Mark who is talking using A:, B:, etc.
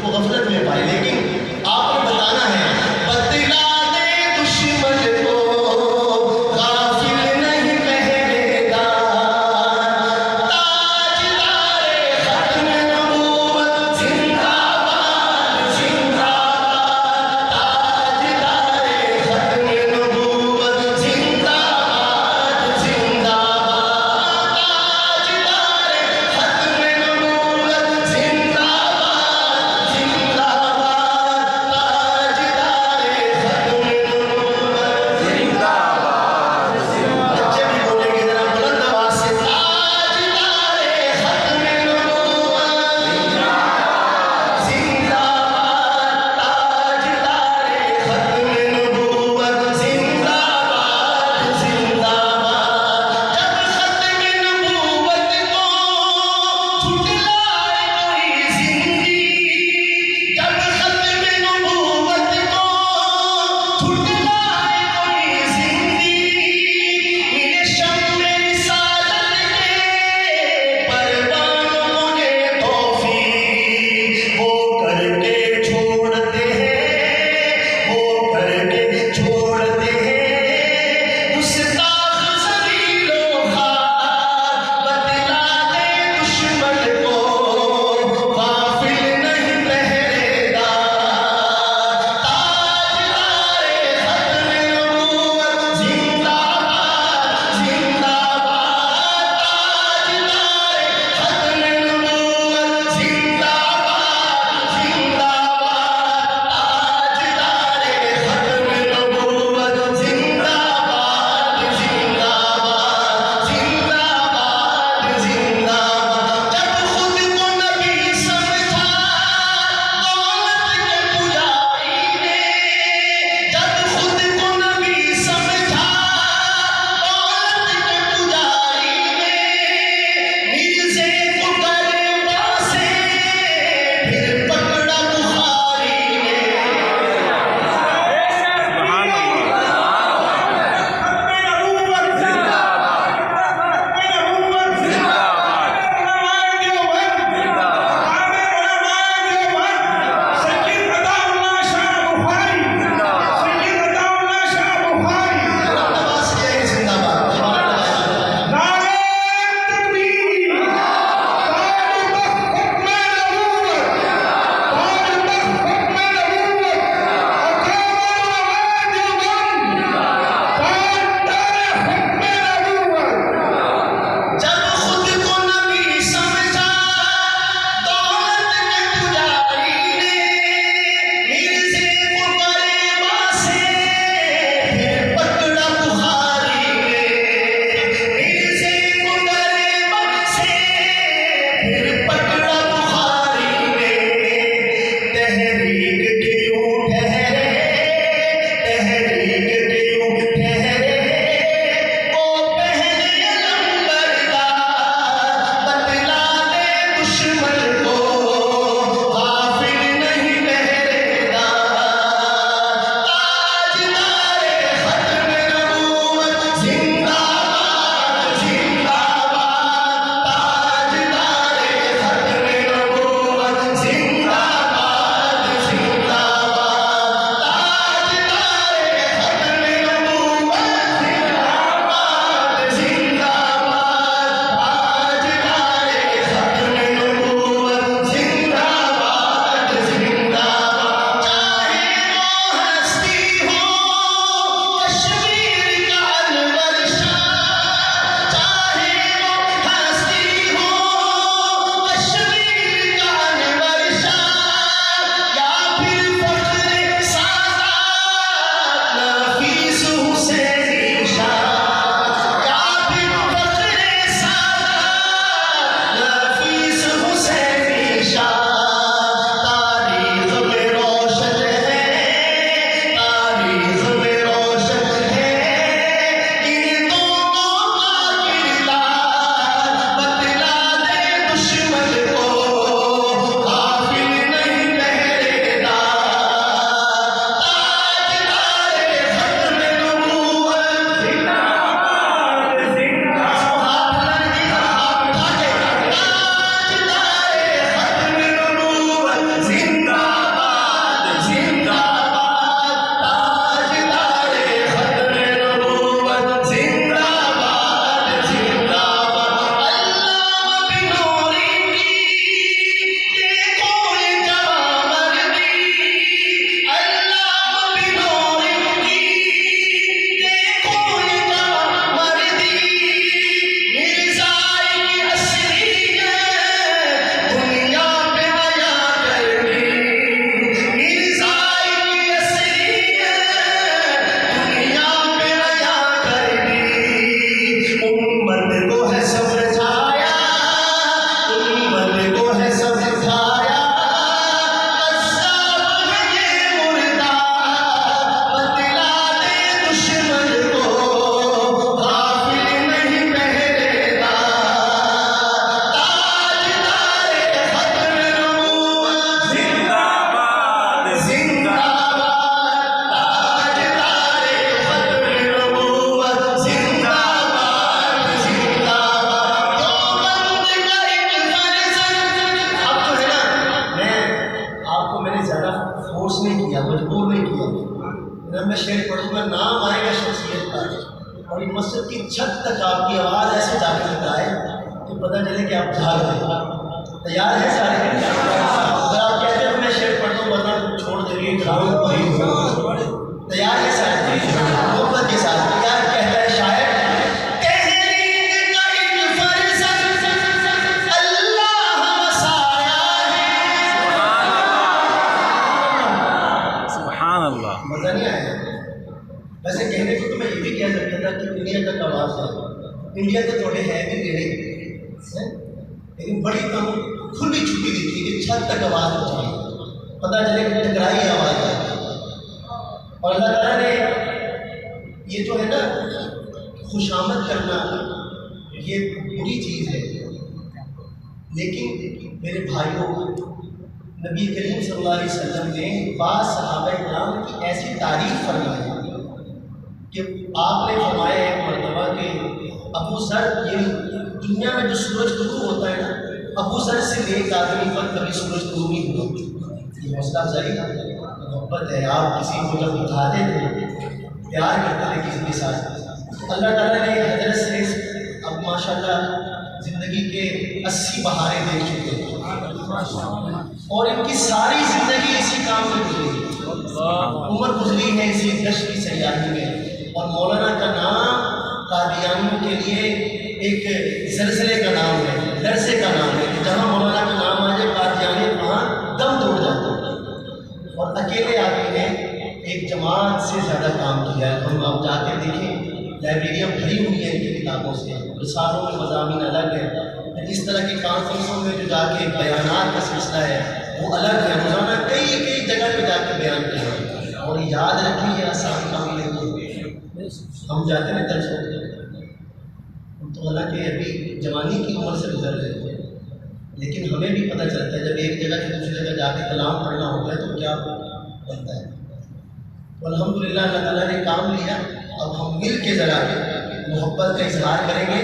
A: उसको गफलत में पाए, लेकिन आपने बताना है बतला दे दुश्मन को गाफिल नहीं पहरेदार, ताजदारे खत्म नबूवत जिंदाबाद जिंदाबाद, ताजदारे खत्म नबूवत जिंदाबाद जिंदाबाद, ताजदारे खत्म नबूवत जिंदाबाद जिंदाबाद। किया, मजबूर नहीं किया। जब मैं शेर पढ़ूंगा नाम आएगा शख्सियत का और ये मस्जिद की छत तक आपकी आवाज़ ऐसे जाके लगाए तो पता चले कि आप जाग रहे। तैयार है सारे? अगर आप कहते हैं मैं शेर पढ़ दूँ वरना छोड़ देंगे, तैयार है सारे? मोहब्बत के साथ तैयार। कहता है शायर, मजा नहीं आया। वैसे कहने को तो मैं ये भी कह सकता था कि इंडिया का आवाज़ है, इंडिया तो थोड़े है भी गिरे, लेकिन बड़ी कम खुली छुट्टी दी थी कि छत तक आवाज़ पहुँचाई, पता चले कि टकराई आवाज़ है। और अल्लाह ताला ने ये जो है ना खुशामद करना, ये बुरी चीज़ है, लेकिन मेरे भाइयों नबी करीम सल्लल्लाहु अलैहि वसल्लम ने बाज़ सहाबा-ए-किराम की ऐसी तारीफ़ फरमाई कि आपने फरमाया एक मरतबा कि अबू ज़र, ये दुनिया में जो सूरज तुलू होता है ना, अबू ज़र से नेक आदमी पर कभी सूरज तुलू नहीं हुआ। ये हौसला अफ़ज़ाई मोहब्बत है। आप किसी को जब उठाते थे, प्यार करते थे किसी के साथ, अल्लाह ताला ने हज़रत से अब माशाल्लाह ज़िंदगी के 80 बहारें देख चुके हैं और इनकी सारी ज़िंदगी इसी काम में गुजरी, उम्र गुजरी है इसी गश्त की सयाही में। और मौलाना का नाम कादियानियों के लिए एक ज़लज़ले का नाम है, लरज़े का नाम है कि जहाँ मौलाना का नाम आ जाए कादियानी वहाँ दम तोड़ जाते हैं। और अकेले आदमी ने एक जमात से ज़्यादा काम किया है। हम आप जाके देखें, लाइब्रेरियाँ भरी हुई हैं इनकी किताबों से, रिसालों में मज़ामीन अलग है, इस तरह की कॉन्फ्रेंसों में जो जाके बयानात का सिलसिला है वो अलग है। रोज़ाना कई कई जगह पे जाके बयान किया। और याद रखिए ये आसान काम नहीं, हम जाते हैं दर्ज होते हम तो हालांकि अभी जवानी की उम्र से गुजर रहे थे, लेकिन हमें भी पता चलता है जब एक जगह से दूसरी जगह जाके कलाम पढ़ना होता है तो क्या बनता है। तो अल्हम्दुलिल्लाह अल्लाह ताला ने काम लिया। अब हम मिल के ज़रा मोहब्बत का इजहार करेंगे।